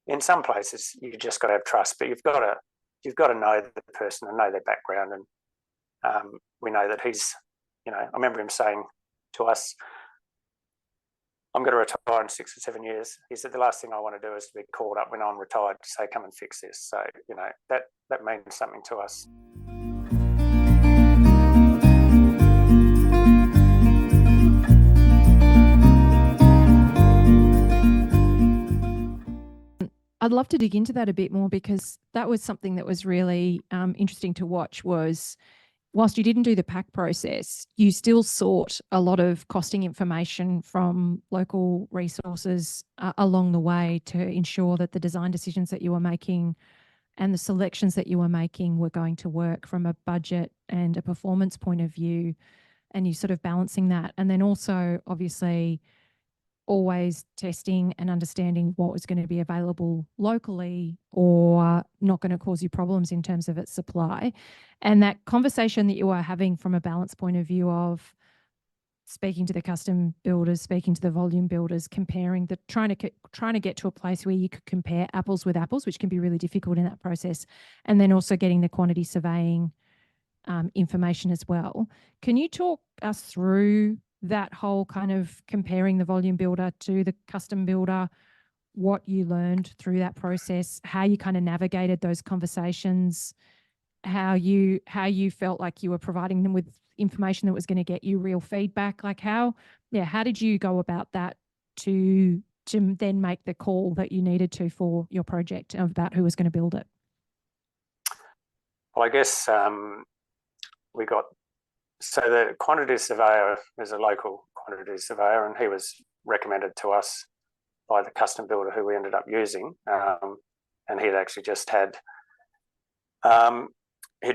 in some places you just got to have trust, but you've got to know the person and know their background. And we know that he's, I remember him saying to us, I'm going to retire in 6 or 7 years. He said, the last thing I want to do is to be called up when I'm retired to say, come and fix this. So, that means something to us. I'd love to dig into that a bit more, because that was something that was really interesting to watch. Was whilst you didn't do the pack process, you still sought a lot of costing information from local resources along the way to ensure that the design decisions that you were making and the selections that you were making were going to work from a budget and a performance point of view, and you sort of balancing that. And then also, obviously, always testing and understanding what was going to be available locally or not going to cause you problems in terms of its supply. And that conversation that you are having from a balance point of view of speaking to the custom builders, speaking to the volume builders, comparing trying to get to a place where you could compare apples with apples, which can be really difficult in that process. And then also getting the quantity surveying information as well. Can you talk us through that whole kind of comparing the volume builder to the custom builder, what you learned through that process, how you kind of navigated those conversations, how you felt like you were providing them with information that was going to get you real feedback? Like how did you go about that to then make the call that you needed to for your project about who was going to build it? Well, I guess so the quantity surveyor is a local quantity surveyor, and he was recommended to us by the custom builder who we ended up using. And he'd actually just he'd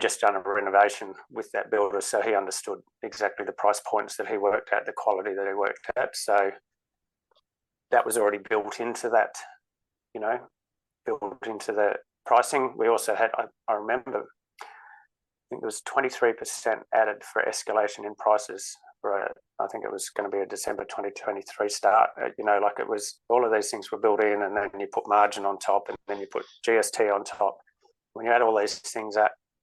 just done a renovation with that builder, so he understood exactly the price points that he worked at, the quality that he worked at. So that was already built into that, built into the pricing. We also had, I remember, I think there was 23% added for escalation in prices for I think it was going to be a December 2023 start. It was, all of these things were built in, and then you put margin on top, and then you put GST on top. When you add all these things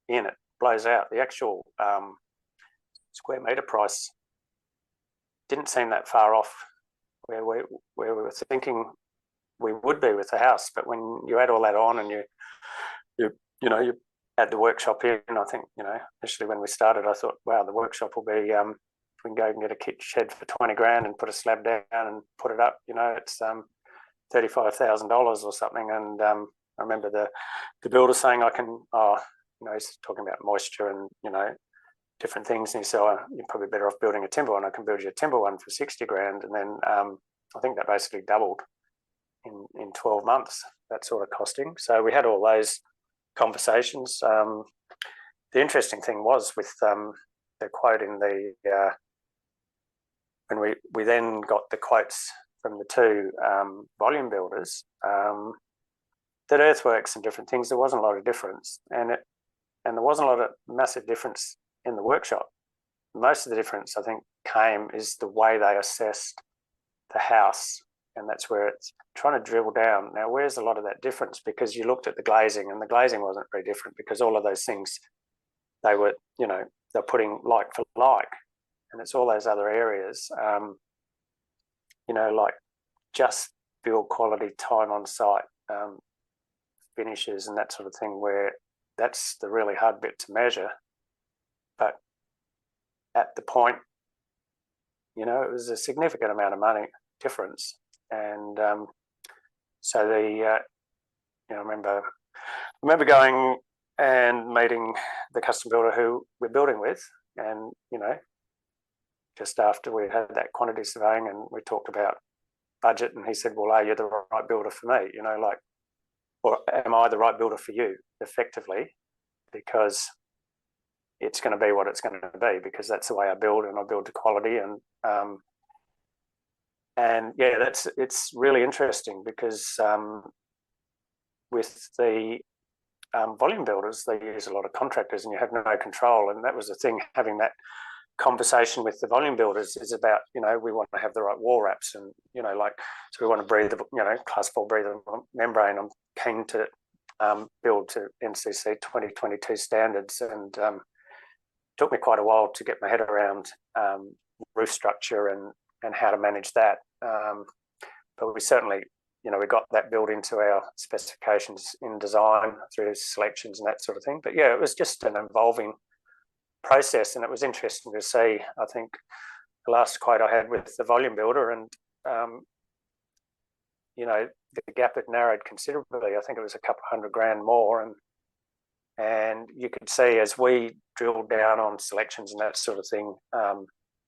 in, it blows out. The actual square metre price didn't seem that far off where we were thinking we would be with the house. But when you add all that on and you add the workshop in, I think, initially when we started, I thought, wow, the workshop will be, we can go and get a kit shed for 20 grand and put a slab down and put it up, it's $35,000 or something. And I remember the builder saying, he's talking about moisture and, different things. And he said, you're probably better off building a timber one. I can build you a timber one for 60 grand. And then I think that basically doubled in 12 months, that sort of costing. So we had all those conversations. The interesting thing was with the quote in the when we then got the quotes from the two volume builders, that earthworks and different things, there wasn't a lot of difference, and there wasn't a lot of massive difference in the workshop. Most of the difference, I think, is the way they assessed the house. And that's where it's trying to drill down. Now, where's a lot of that difference? Because you looked at the glazing, and the glazing wasn't very different, because all of those things, they were, they're putting like for like. And it's all those other areas, like just build quality, time on site, finishes and that sort of thing, where that's the really hard bit to measure. But at the point, it was a significant amount of money difference. And so I remember going and meeting the custom builder who we're building with, and just after we had that quantity surveying and we talked about budget, and he said, well, are you the right builder for me? Or am I the right builder for you, effectively, because it's going to be what it's going to be, because that's the way I build, and I build to quality. And it's really interesting, because with the volume builders, they use a lot of contractors, and you have no control. And that was the thing, having that conversation with the volume builders is about, we want to have the right wall wraps and, like, so we want to breathe, class 4 breathable membrane. I'm keen to build to NCC 2022 standards, and took me quite a while to get my head around roof structure and how to manage that. But we certainly, we got that built into our specifications in design through selections and that sort of thing. But yeah, it was just an evolving process, and it was interesting to see. I think the last quote I had with the volume builder, and the gap had narrowed considerably. I think it was a couple $100,000 more, and you could see as we drilled down on selections and that sort of thing,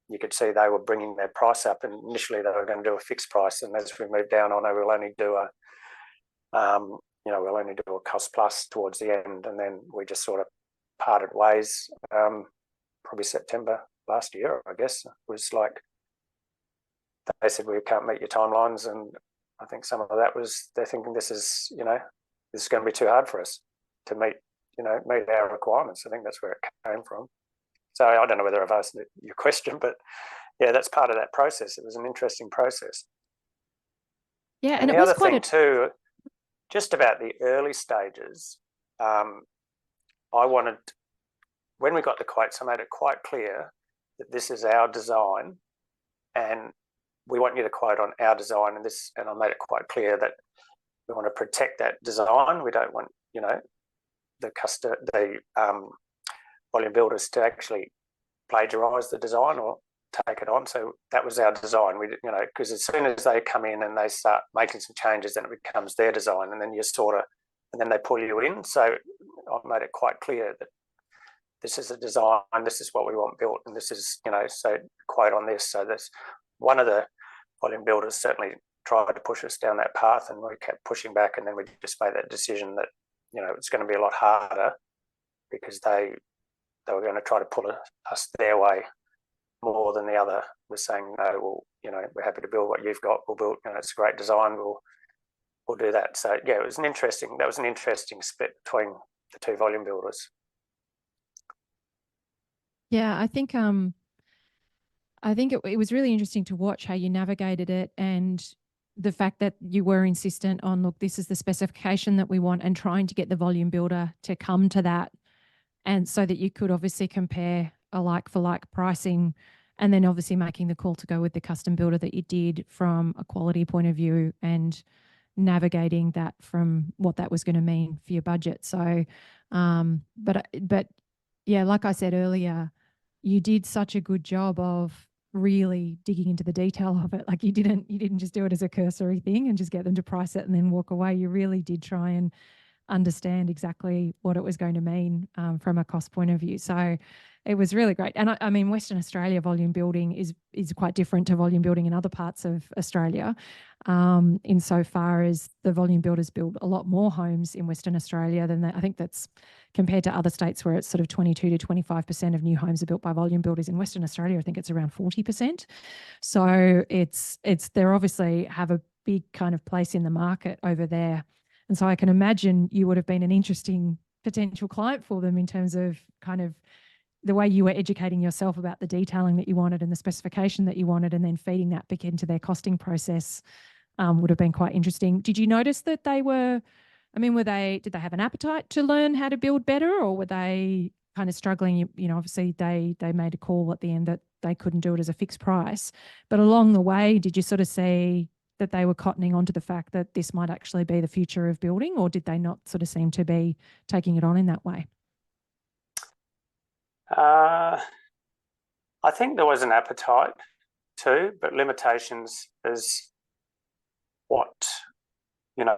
you could see they were bringing their price up, and initially they were going to do a fixed price, and as we moved down on, we'll only do a cost plus towards the end, and then we just sort of parted ways. Probably September last year, I guess. It was like they said, we can't meet your timelines, and I think some of that was they're thinking this is going to be too hard for us to meet our requirements. I think that's where it came from. So I don't know whether I've asked your question, but yeah, that's part of that process. It was an interesting process. Yeah, and it the was other quite thing too, just about the early stages, when we got the quotes, I made it quite clear that this is our design, and we want you to quote on our design, and I made it quite clear that we want to protect that design. We don't want the volume builders to actually plagiarise the design or take it on. So that was our design. We, because as soon as they come in and they start making some changes, then it becomes their design, and then and then they pull you in. So I made it quite clear that this is a design, this is what we want built, and this is, so quote on this. So that's one of the volume builders certainly tried to push us down that path, and we kept pushing back, and then we just made that decision that, it's going to be a lot harder because they were going to try to pull us their way more than the other was saying, no, well, we're happy to build what you've got. We'll build, it's a great design. We'll do that. So yeah, that was an interesting split between the two volume builders. Yeah, I think it was really interesting to watch how you navigated it, and the fact that you were insistent on, look, this is the specification that we want, and trying to get the volume builder to come to that, and so that you could obviously compare a like for like pricing, and then obviously making the call to go with the custom builder that you did from a quality point of view, and navigating that from what that was going to mean for your budget. So, but yeah, like I said earlier, you did such a good job of really digging into the detail of it. Like you didn't just do it as a cursory thing and just get them to price it and then walk away. You really did try and understand exactly what it was going to mean from a cost point of view. So it was really great. And I mean, Western Australia volume building is quite different to volume building in other parts of Australia, insofar as the volume builders build a lot more homes in Western Australia than I think that's compared to other states where it's sort of 22 to 25% of new homes are built by volume builders. In Western Australia, I think it's around 40%. So they obviously have a big kind of place in the market over there. And so I can imagine you would have been an interesting potential client for them in terms of kind of the way you were educating yourself about the detailing that you wanted and the specification that you wanted, and then feeding that back into their costing process would have been quite interesting. Did you notice that did they have an appetite to learn how to build better, or were they kind of struggling? Obviously they made a call at the end that they couldn't do it as a fixed price, but along the way, did you sort of see that they were cottoning onto the fact that this might actually be the future of building, or did they not sort of seem to be taking it on in that way? I think there was an appetite too, but limitations is what will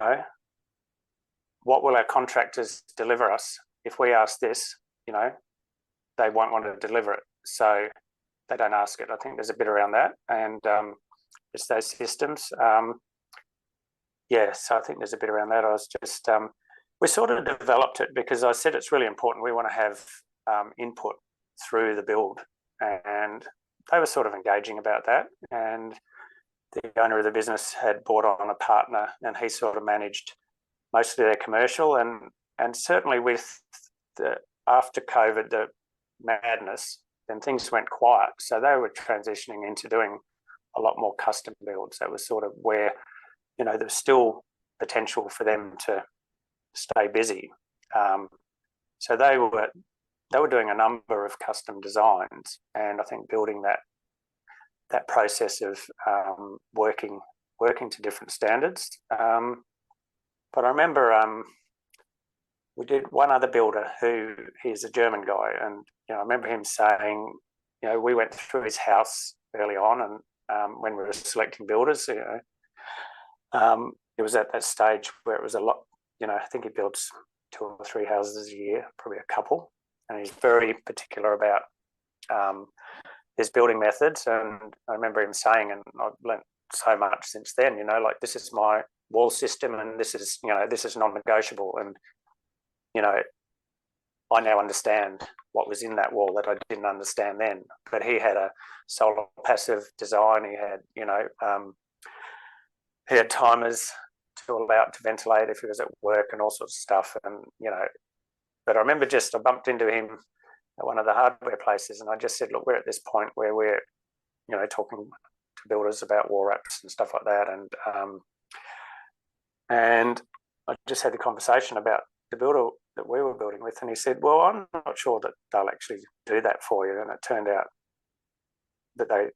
our contractors deliver us? If we ask this, they won't want to deliver it. So they don't ask it. I think there's a bit around that. And it's those systems. So I think there's a bit around that. I was just, we sort of developed it because I said it's really important. We want to have input through the build, and they were sort of engaging about that. And the owner of the business had brought on a partner, and he sort of managed most of their commercial. And certainly with after COVID, the madness, then things went quiet. So they were transitioning into doing a lot more custom builds. That was sort of where, there was still potential for them to stay busy. So they were doing a number of custom designs, and I think building that process of working to different standards. But I remember we did one other builder who he's a German guy, and I remember him saying, we went through his house early on, and when we were selecting builders, it was at that stage where it was a lot. I think he builds 2 or 3 houses a year, probably a couple, and he's very particular about his building methods. And I remember him saying, and I've learnt so much since then, like, this is my wall system, and this is non-negotiable. And I now understand what was in that wall that I didn't understand then. But he had a solar passive design. He had he had timers to allow it to ventilate if he was at work and all sorts of stuff. And but I remember I bumped into him at one of the hardware places, and I just said, look, we're at this point where we're talking to builders about wall wraps and stuff like that. And I just had the conversation about the builder that we were building with, and he said, well, I'm not sure that they'll actually do that for you. And it turned out that they,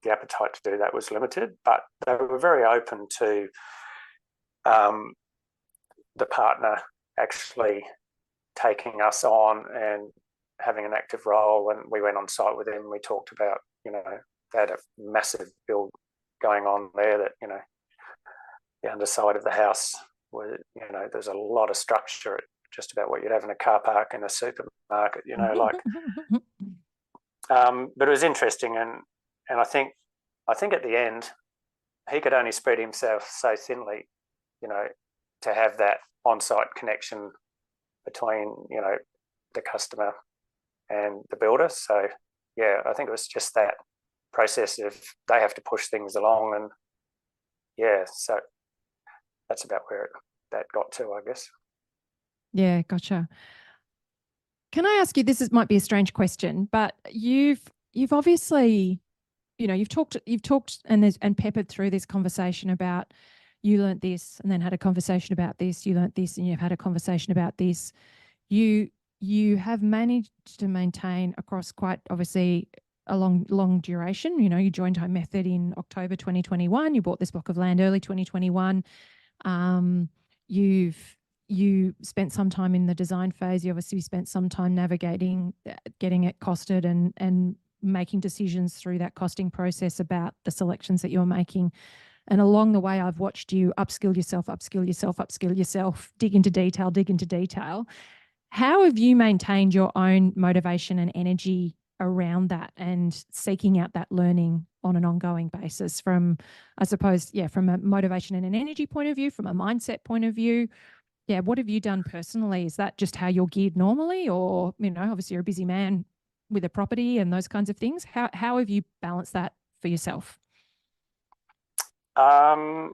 the appetite to do that was limited, but they were very open to the partner actually taking us on and having an active role. And we went on site with them. We talked about, they had a massive build going on there that, the underside of the house where, there's a lot of structure at just about what you'd have in a car park in a supermarket, but it was interesting. And I think at the end, he could only spread himself so thinly, to have that on-site connection between, the customer and the builder. So, yeah, I think it was just that process of they have to push things along. And, yeah, so that's about where that got to, I guess. Yeah, gotcha. Can I ask you, might be a strange question, but you've obviously, you've talked and peppered through this conversation about you learnt this and then had a conversation about this, you learnt this and you've had a conversation about this. You have managed to maintain across quite obviously a long duration. You joined Home Method in October 2021. You bought this block of land early 2021. You spent some time in the design phase. You obviously spent some time navigating, getting it costed and making decisions through that costing process about the selections that you're making. And along the way, I've watched you upskill yourself, dig into detail. How have you maintained your own motivation and energy around that and seeking out that learning on an ongoing basis from, I suppose, from a motivation and an energy point of view, from a mindset point of view? Yeah, what have you done personally? Is that just how you're geared normally, or, obviously you're a busy man with a property and those kinds of things? How have you balanced that for yourself? Yeah,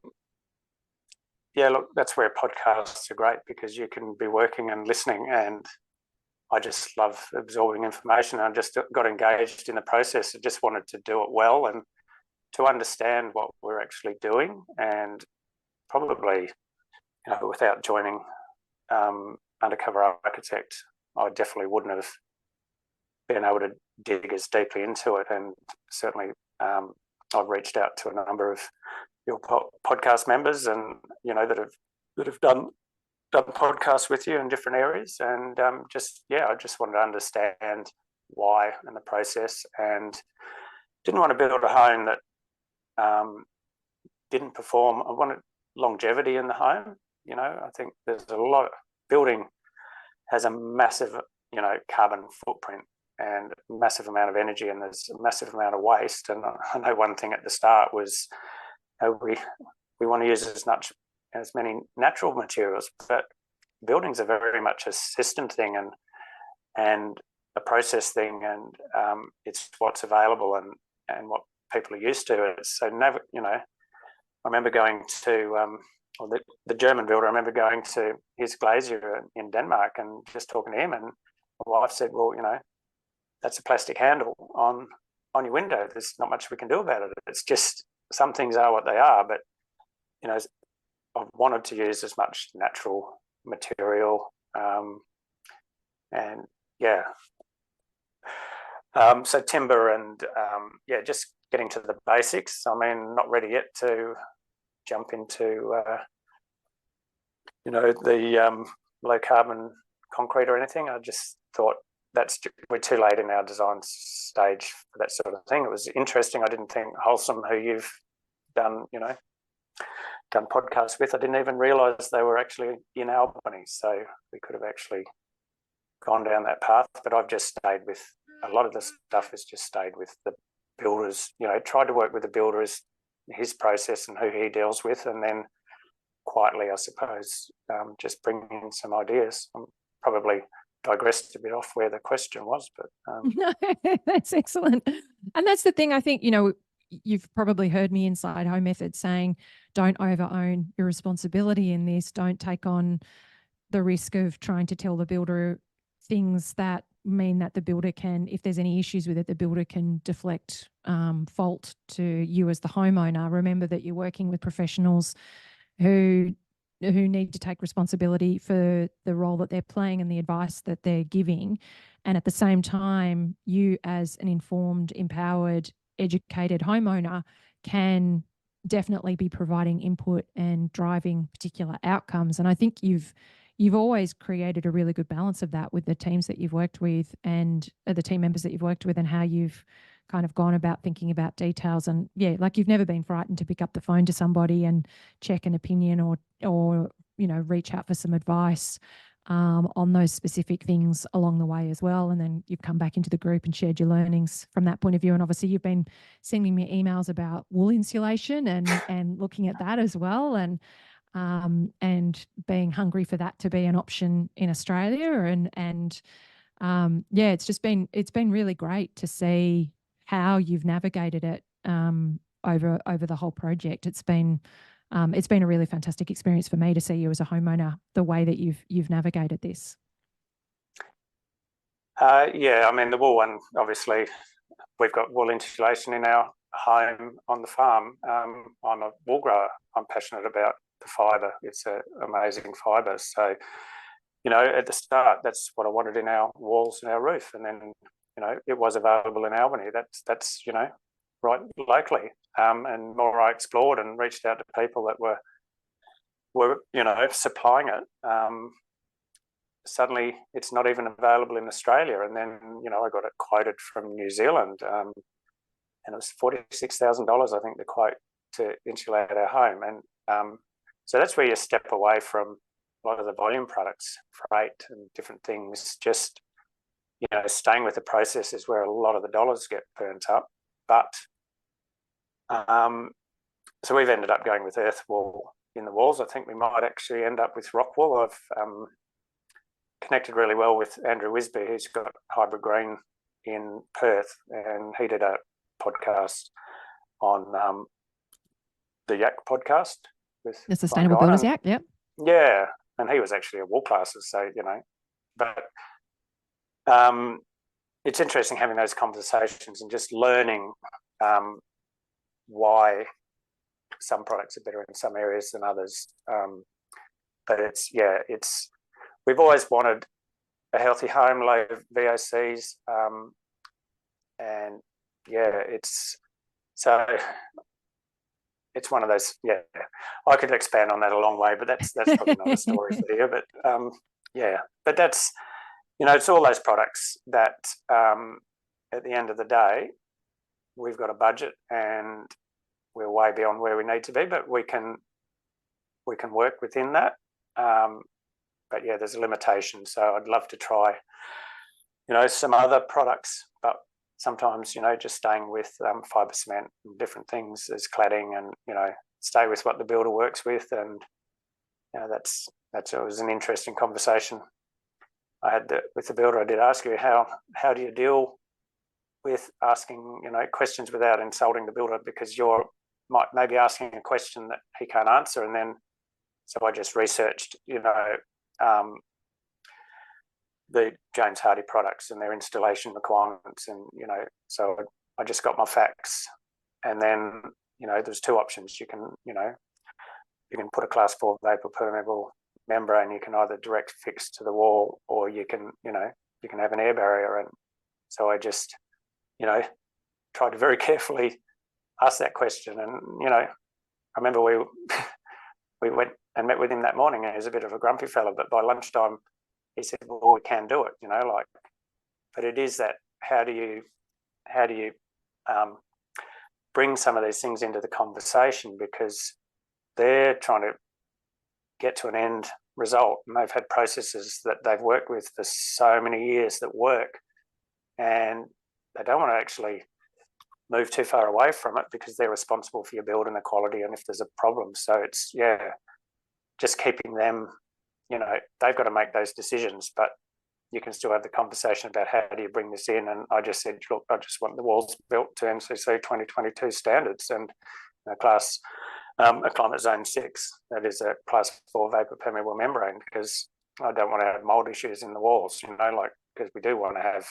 look, that's where podcasts are great, because you can be working and listening, and I just love absorbing information. I just got engaged in the process. I just wanted to do it well and to understand what we're actually doing. And probably, without joining Undercover Architect, I definitely wouldn't have been able to dig as deeply into it. And certainly I've reached out to a number of your podcast members, and that have done podcasts with you in different areas, and I just wanted to understand why and the process, and didn't want to build a home that didn't perform. I wanted longevity in the home. I think there's a lot. Building has a massive carbon footprint and a massive amount of energy, and there's a massive amount of waste. And I know one thing at the start was we want to use as many natural materials, but buildings are very much a system thing and a process thing, and it's what's available and what people are used to. So never, I remember going to the German builder. I remember going to his glazier in Denmark and just talking to him, and my wife said, well, that's a plastic handle on your window. There's not much we can do about it. It's just, some things are what they are, but you know, I've wanted to use as much natural material, and yeah. So timber and just getting to the basics. I mean, not ready yet to jump into the low carbon concrete or anything. I just thought we're too late in our design stage for that sort of thing. It was interesting. I didn't think Wholesome, who you've done podcasts with, I didn't even realise they were actually in Albany. So we could have actually gone down that path. But I've just stayed with, a lot of the stuff has just stayed with the builders. Tried to work with the builders, his process and who he deals with, and then quietly, I suppose, just bring in some ideas. I'm probably digressed a bit off where the question was, but no, that's excellent. And that's the thing. I think you've probably heard me inside Home Method saying, don't over-own your responsibility in this. Don't take on the risk of trying to tell the builder things that mean that the builder can, if there's any issues with it, the builder can deflect fault to you as the homeowner. Remember that you're working with professionals who need to take responsibility for the role that they're playing and the advice that they're giving. And at the same time, you as an informed, empowered, educated homeowner can definitely be providing input and driving particular outcomes. And I think you've always created a really good balance of that with the teams that you've worked with and the team members that you've worked with, and how you've kind of gone about thinking about details. And yeah, like you've never been frightened to pick up the phone to somebody and check an opinion or reach out for some advice on those specific things along the way as well. And then you've come back into the group and shared your learnings from that point of view. And obviously you've been sending me emails about wool insulation and looking at that as well. And being hungry for that to be an option in Australia. And it's been really great to see how you've navigated it over the whole project. It's been a really fantastic experience for me to see you as a homeowner, the way that you've navigated this. I mean, the wool one, obviously, we've got wool insulation in our home on the farm. I'm a wool grower. I'm passionate about the fibre. It's an amazing fibre. So, at the start, that's what I wanted in our walls and our roof. And then, it was available in Albany. That's right locally. And more I explored and reached out to people that were supplying it. Suddenly it's not even available in Australia. And then, I got it quoted from New Zealand. And it was $46,000, I think, the quote to insulate our home. And so that's where you step away from a lot of the volume products, freight and different things. Just, staying with the process is where a lot of the dollars get burnt up. But so we've ended up going with earth wool in the walls. I think we might actually end up with rock wool. I've connected really well with Andrew Wisby, who's got Hybrid Green in Perth, and he did a podcast on the Yak podcast with the Sustainable Builders Yak. Yep. Yeah, and he was actually a wool classer, so but it's interesting having those conversations and just learning why some products are better in some areas than others. But we've always wanted a healthy home, low VOCs, and it's one of those. Yeah, I could expand on that a long way, but that's probably not a story for here. But but that's it's all those products that at the end of the day, we've got a budget and we're way beyond where we need to be, but we can work within that. But yeah, there's a limitation. So I'd love to try, some other products, but sometimes, just staying with fibre cement and different things as cladding, and stay with what the builder works with. And it was an interesting conversation I had with the builder. I did ask you how do you deal with asking questions without insulting the builder, because you're maybe asking a question that he can't answer. And then so I just researched the James Hardie products and their installation requirements, and so I just got my facts, and then there's two options. You can put a class 4 vapor permeable membrane. You can either direct fix to the wall, or you can have an air barrier. And so I just tried to very carefully ask that question. And I remember we went and met with him that morning, and he was a bit of a grumpy fella, but by lunchtime he said, well, we can do it, but it is that, how do you bring some of these things into the conversation, because they're trying to get to an end result, and they've had processes that they've worked with for so many years that work, and they don't want to actually move too far away from it, because they're responsible for your build and the quality, and if there's a problem. So it's just keeping them, they've got to make those decisions, but you can still have the conversation about how do you bring this in. And I just said, look, I just want the walls built to NCC 2022 standards, and a climate zone 6, that is a class 4 vapor permeable membrane, because I don't want to have mold issues in the walls, because we do want to have,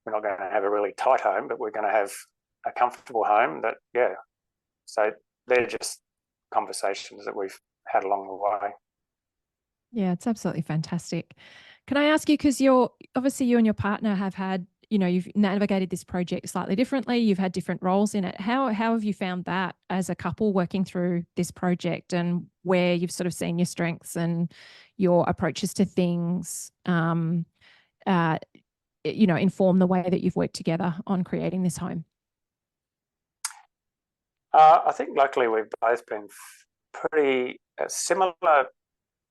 we're not going to have a really tight home, but we're going to have a comfortable home that, so they're just conversations that we've had along the way. Yeah, it's absolutely fantastic. Can I ask you, because obviously you and your partner have had, you've navigated this project slightly differently. You've had different roles in it. How have you found that as a couple working through this project, and where you've sort of seen your strengths and your approaches to things, inform the way that you've worked together on creating this home? I think luckily we've both been pretty similar,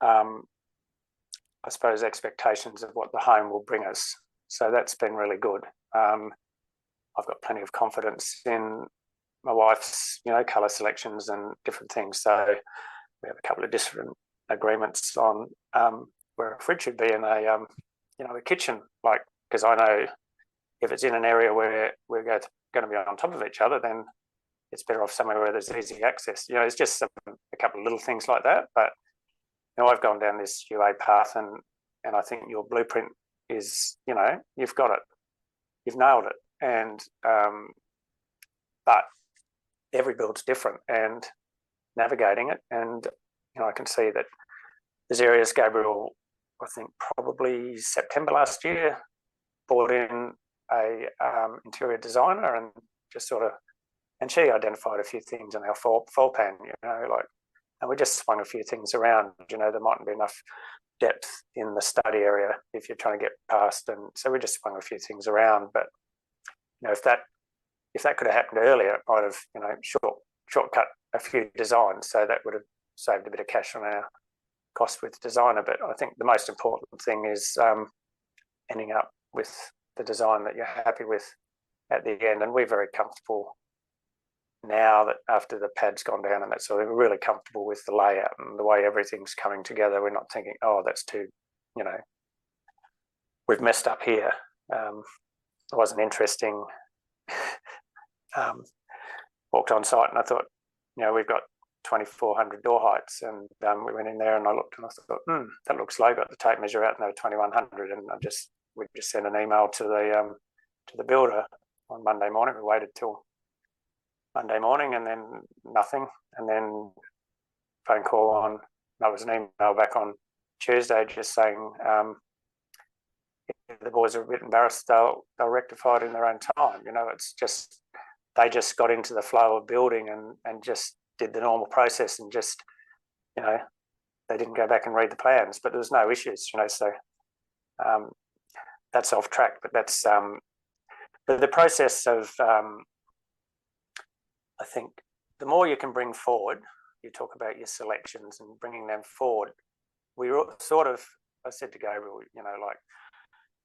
I suppose, expectations of what the home will bring us. So that's been really good. I've got plenty of confidence in my wife's, colour selections and different things. So we have a couple of different agreements on where a fridge should be in a kitchen, because I know if it's in an area where we're going to be on top of each other, then it's better off somewhere where there's easy access. It's just a couple of little things like that. But I've gone down this UA path, and I think your blueprint is, you've got it, you've nailed it. And but every build's different, and navigating it. And I can see that there's areas. Gabriel, I think probably September last year, brought in a interior designer, and just sort of, and she identified a few things in our floor plan, and we just swung a few things around. There mightn't be enough depth in the study area if you're trying to get past, and so we just swung a few things around. But if that could have happened earlier, it might have shortcut a few designs, so that would have saved a bit of cash on our cost with designer. But I think the most important thing is ending up with the design that you're happy with at the end, and we're very comfortable now that after the pad's gone down and that sort of, we're really comfortable with the layout and the way everything's coming together. We're not thinking, oh, that's too, we've messed up here. It was an interesting, walked on site and I thought, we've got 2,400 door heights, and we went in there and I looked and I thought, that looks low. Got the tape measure out and they were 2,100, and we just sent an email to the builder on Monday morning. We waited till Monday morning and then nothing, and then phone call on, that was an email back on Tuesday just saying the boys are a bit embarrassed, they'll rectify it in their own time. It's just, they just got into the flow of building and just did the normal process, and just they didn't go back and read the plans, but there was no issues. So that's off track, but that's the process of I think the more you can bring forward, you talk about your selections and bringing them forward. We sort of, I said to Gabriel,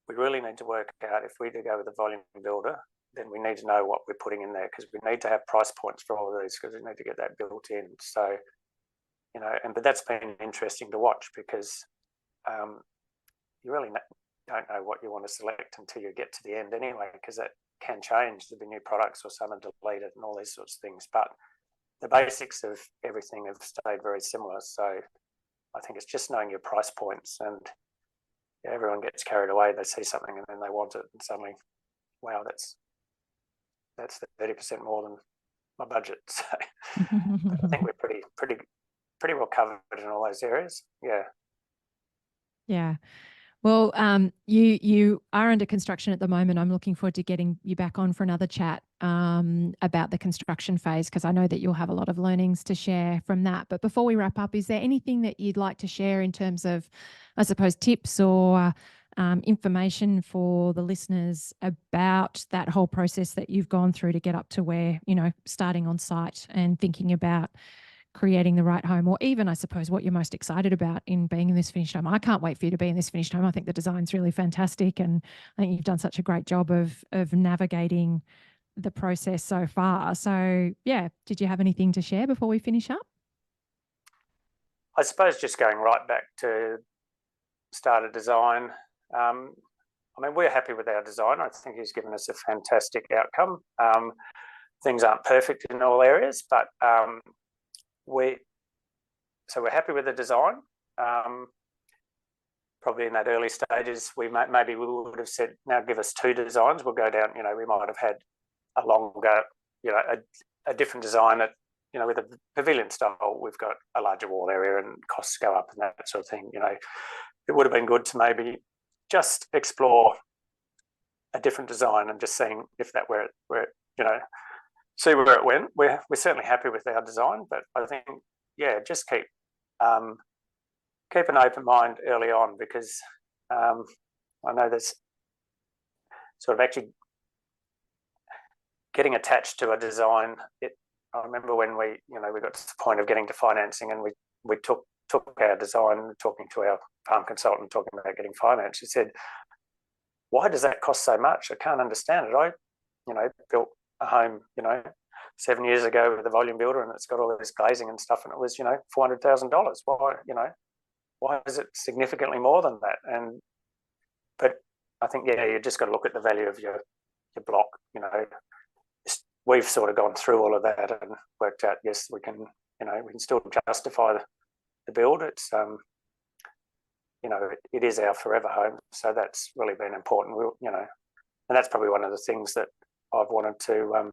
we really need to work out, if we do go with a volume builder, then we need to know what we're putting in there, because we need to have price points for all of these, because we need to get that built in. So, but that's been interesting to watch, because you really don't know what you want to select until you get to the end anyway, because that can change. There'll be new products or some are deleted and all these sorts of things, but the basics of everything have stayed very similar. So I think it's just knowing your price points, and everyone gets carried away. They see something and then they want it, and suddenly, wow, that's 30% more than my budget. So I think we're pretty well covered in all those areas. Yeah. Yeah. Well, you are under construction at the moment. I'm looking forward to getting you back on for another chat about the construction phase, because I know that you'll have a lot of learnings to share from that. But before we wrap up, is there anything that you'd like to share in terms of, I suppose, tips or information for the listeners about that whole process that you've gone through to get up to where, starting on site and thinking about creating the right home, or even, I suppose, what you're most excited about in being in this finished home? I can't wait for you to be in this finished home. I think the design's really fantastic, and I think you've done such a great job of navigating the process so far. So, yeah, did you have anything to share before we finish up? I suppose just going right back to start a design. I mean, we're happy with our design. I think he's given us a fantastic outcome. Things aren't perfect in all areas, but we're happy with the design. Probably in that early stages, maybe we would have said, now give us 2 designs. We'll go down. We might have had a longer, a different design that, with a pavilion style, we've got a larger wall area and costs go up and that sort of thing. It would have been good to maybe just explore a different design and just seeing if that where see where it went. We're certainly happy with our design, but I think, yeah, just keep an open mind early on, because I know there's sort of actually getting attached to a design. I remember when we got to the point of getting to financing, and we took our design, talking to our farm consultant, talking about getting finance. She said, "Why does that cost so much? I can't understand it. I built a home, 7 years ago with a volume builder, and it's got all this glazing and stuff, and it was, $400,000. Why is it significantly more than that?" But I think, yeah, you just got to look at the value of your block. We've sort of gone through all of that and worked out, yes, we can still justify the build. It's it is our forever home, so that's really been important. And that's probably one of the things that I've wanted to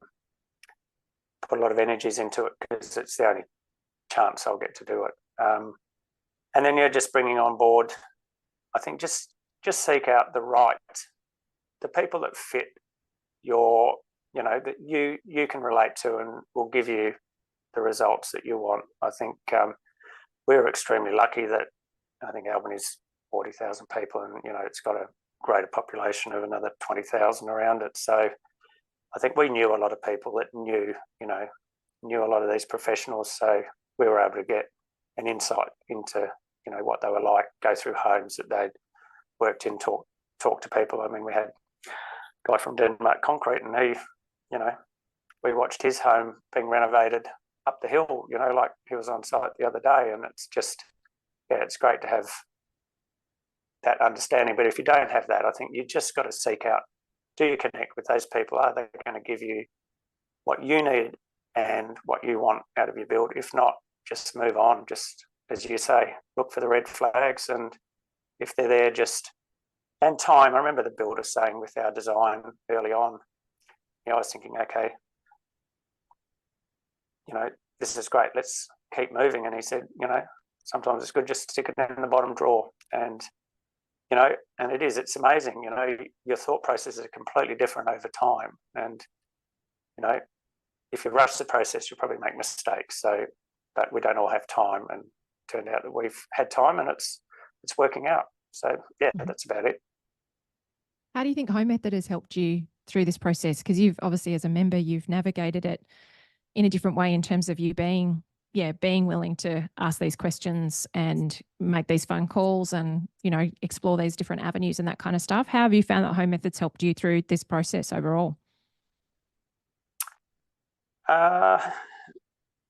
put a lot of energies into it, because it's the only chance I'll get to do it. And then, just bringing on board, I think just seek out the people that fit your, that you can relate to and will give you the results that you want. I think we're extremely lucky that I think Albany's 40,000 people, and it's got a greater population of another 20,000 around it. So I think we knew a lot of people that knew a lot of these professionals. So we were able to get an insight into what they were like, go through homes that they'd worked in, talk to people. I mean, we had a guy from Denmark Concrete, and we watched his home being renovated up the hill, like he was on site the other day. And it's just, yeah, it's great to have that understanding. But if you don't have that, I think you just got to seek out, do you connect with those people? Are they going to give you what you need and what you want out of your build? If not, just move on. Just, as you say, look for the red flags, and if they're there, and time. I remember the builder saying with our design early on, I was thinking, okay, this is great, let's keep moving. And he said, sometimes it's good just to stick it in the bottom drawer. And and it's amazing, your thought processes are completely different over time. And if you rush the process, you'll probably make mistakes. So, but we don't all have time, and it turned out that we've had time, and it's working out. So, yeah, that's about it. How do you think Home Method has helped you through this process? Because you've obviously, as a member, you've navigated it in a different way in terms of you being willing to ask these questions and make these phone calls and, explore these different avenues and that kind of stuff. How have you found that Home Method's helped you through this process overall?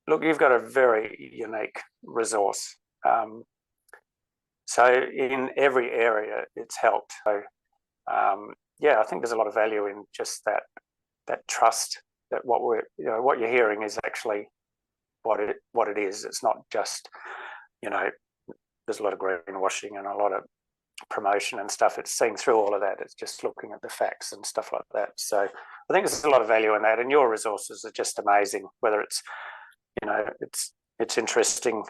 Look, you've got a very unique resource. So in every area, it's helped. So, I think there's a lot of value in just that trust that what you're hearing is actually what it is. It's not just, there's a lot of greenwashing and a lot of promotion and stuff. It's seeing through all of that. It's just looking at the facts and stuff like that. So I think there's a lot of value in that, and your resources are just amazing. Whether it's, it's interesting.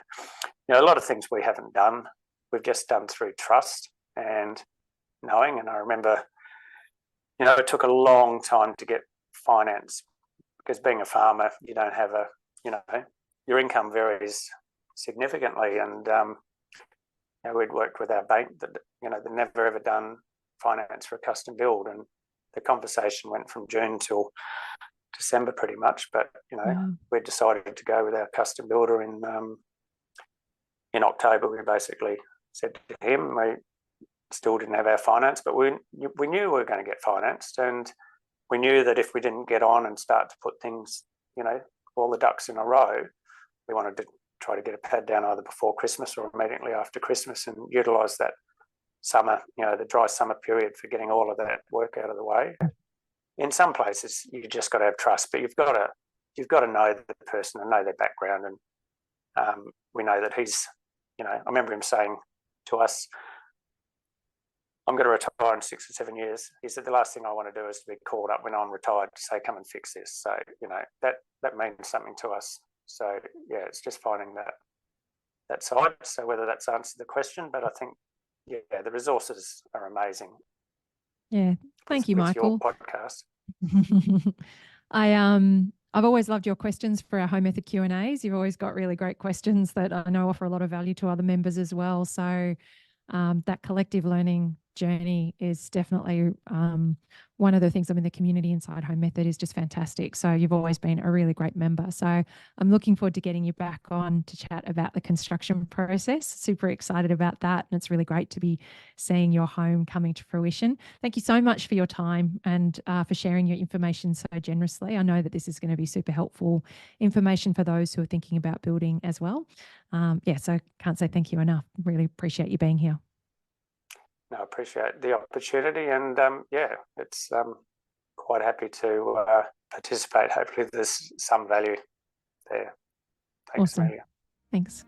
A lot of things we haven't done, we've just done through trust and knowing. And I remember, it took a long time to get finance, because being a farmer, you don't have your income varies significantly, and we'd worked with our bank that they'd never ever done finance for a custom build, and the conversation went from June till December pretty much. But we decided to go with our custom builder in October. We basically said to him, we still didn't have our finance, but we knew we were going to get financed, and we knew that if we didn't get on and start to put things, all the ducks in a row, we wanted to try to get a pad down either before Christmas or immediately after Christmas, and utilise that summer, the dry summer period, for getting all of that work out of the way. In some places, you just got to have trust, but you've got to know the person and know their background. And we know that he's, I remember him saying to us, "I'm going to retire in 6 or 7 years." He said, "The last thing I want to do is to be called up when I'm retired to say, come and fix this." So, that means something to us. So, yeah, it's just finding that side. So whether that's answered the question, but I think, the resources are amazing. Yeah. Thank you, Michael. Your podcast. I've always loved your questions for our Home Method Q&As. You've always got really great questions that I know offer a lot of value to other members as well. So that collective learning journey is definitely one of the things. The community inside Home Method is just fantastic. So you've always been a really great member. So I'm looking forward to getting you back on to chat about the construction process. Super excited about that. And it's really great to be seeing your home coming to fruition. Thank you so much for your time and for sharing your information so generously. I know that this is going to be super helpful information for those who are thinking about building as well. So can't say thank you enough. Really appreciate you being here. No, I appreciate the opportunity, and it's quite happy to participate. Hopefully there's some value there. Thanks, Awesome. Amelia. Thanks.